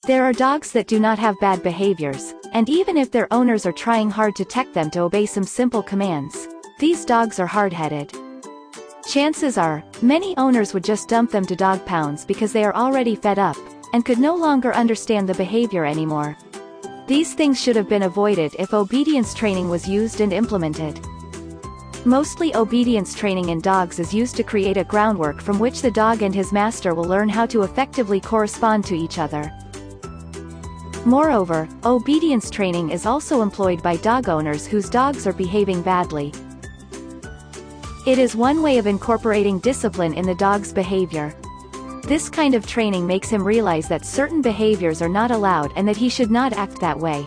There are dogs that do not have bad behaviors, and even if their owners are trying hard to tech them to obey some simple commands, these dogs are hard-headed. Chances are, many owners would just dump them to dog pounds because they are already fed up, and could no longer understand the behavior anymore. These things should have been avoided if obedience training was used and implemented. Mostly obedience training in dogs is used to create a groundwork from which the dog and his master will learn how to effectively correspond to each other. Moreover, obedience training is also employed by dog owners whose dogs are behaving badly. It is one way of incorporating discipline in the dog's behavior. This kind of training makes him realize that certain behaviors are not allowed and that he should not act that way.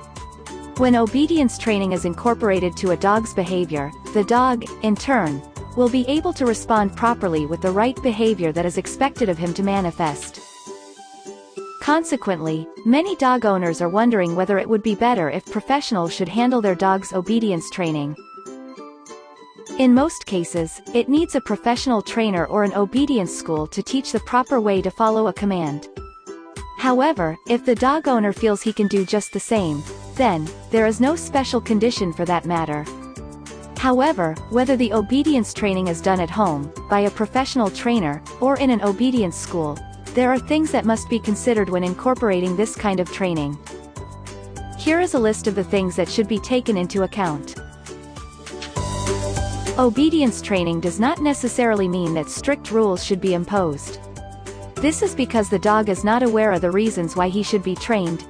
When obedience training is incorporated to a dog's behavior, the dog, in turn, will be able to respond properly with the right behavior that is expected of him to manifest. Consequently, many dog owners are wondering whether it would be better if professionals should handle their dog's obedience training. In most cases, it needs a professional trainer or an obedience school to teach the proper way to follow a command. However, if the dog owner feels he can do just the same, then, there is no special condition for that matter. However, whether the obedience training is done at home, by a professional trainer, or in an obedience school, there are things that must be considered when incorporating this kind of training. Here is a list of the things that should be taken into account. Obedience training does not necessarily mean that strict rules should be imposed. This is because the dog is not aware of the reasons why he should be trained.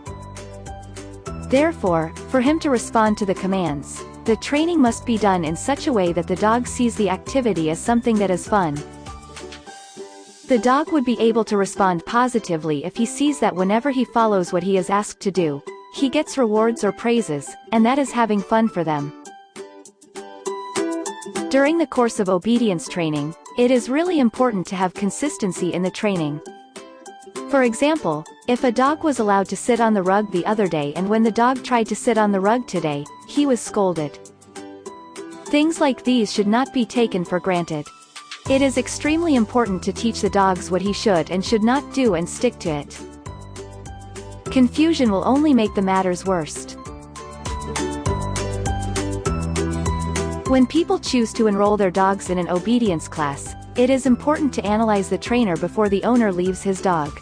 Therefore, for him to respond to the commands, the training must be done in such a way that the dog sees the activity as something that is fun. The dog would be able to respond positively if he sees that whenever he follows what he is asked to do, he gets rewards or praises, and that is having fun for them. During the course of obedience training, it is really important to have consistency in the training. For example, if a dog was allowed to sit on the rug the other day and when the dog tried to sit on the rug today, he was scolded. Things like these should not be taken for granted. It is extremely important to teach the dogs what he should and should not do and stick to it. Confusion will only make the matters worse. When people choose to enroll their dogs in an obedience class, it is important to analyze the trainer before the owner leaves his dog.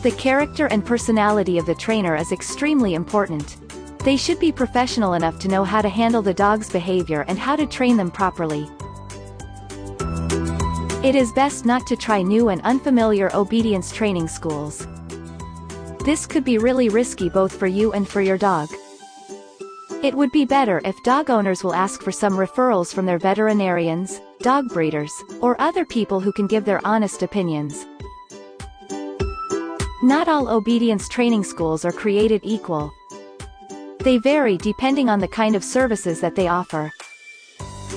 The character and personality of the trainer is extremely important. They should be professional enough to know how to handle the dog's behavior and how to train them properly. It is best not to try new and unfamiliar obedience training schools. This could be really risky both for you and for your dog. It would be better if dog owners will ask for some referrals from their veterinarians, dog breeders, or other people who can give their honest opinions. Not all obedience training schools are created equal. They vary depending on the kind of services that they offer.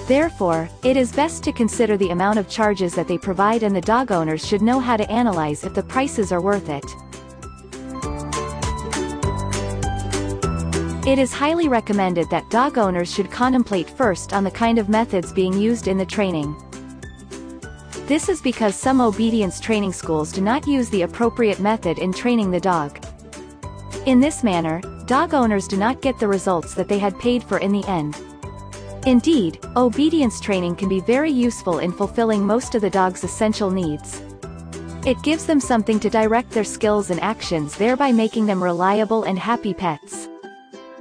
Therefore, it is best to consider the amount of charges that they provide, and the dog owners should know how to analyze if the prices are worth it. It is highly recommended that dog owners should contemplate first on the kind of methods being used in the training. This is because some obedience training schools do not use the appropriate method in training the dog. In this manner, dog owners do not get the results that they had paid for in the end. Indeed, obedience training can be very useful in fulfilling most of the dog's essential needs. It gives them something to direct their skills and actions, thereby making them reliable and happy pets.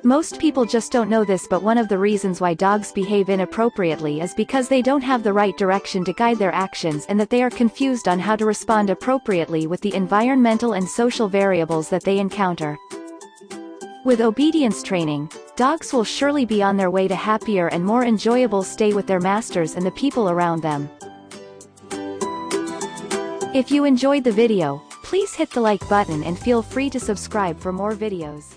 Most people just don't know this, but one of the reasons why dogs behave inappropriately is because they don't have the right direction to guide their actions, and that they are confused on how to respond appropriately with the environmental and social variables that they encounter. With obedience training, dogs will surely be on their way to happier and more enjoyable stay with their masters and the people around them. If you enjoyed the video, please hit the like button and feel free to subscribe for more videos.